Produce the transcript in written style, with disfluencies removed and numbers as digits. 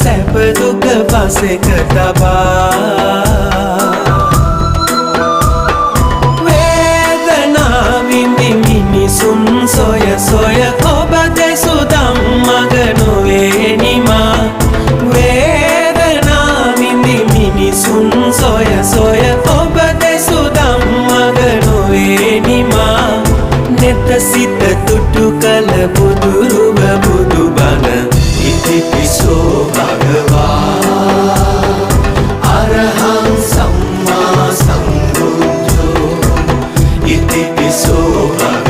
සැප දුක පසෙක තබා මිනිසුන් සොය සොය ඔබ දෙසුදම් මග නොවේ නිමා වේදනා විඳි මිනිසුන් සොය සොය ඔබ දෙසුදම් මග නොවේ නිමා නෙත සිත තුටු කළ බුදුරුව බුදුබණ ඉතිපිසෝ භගවා අරහං සම්මා සම්බුද්ධෝ ඉතිපිසෝ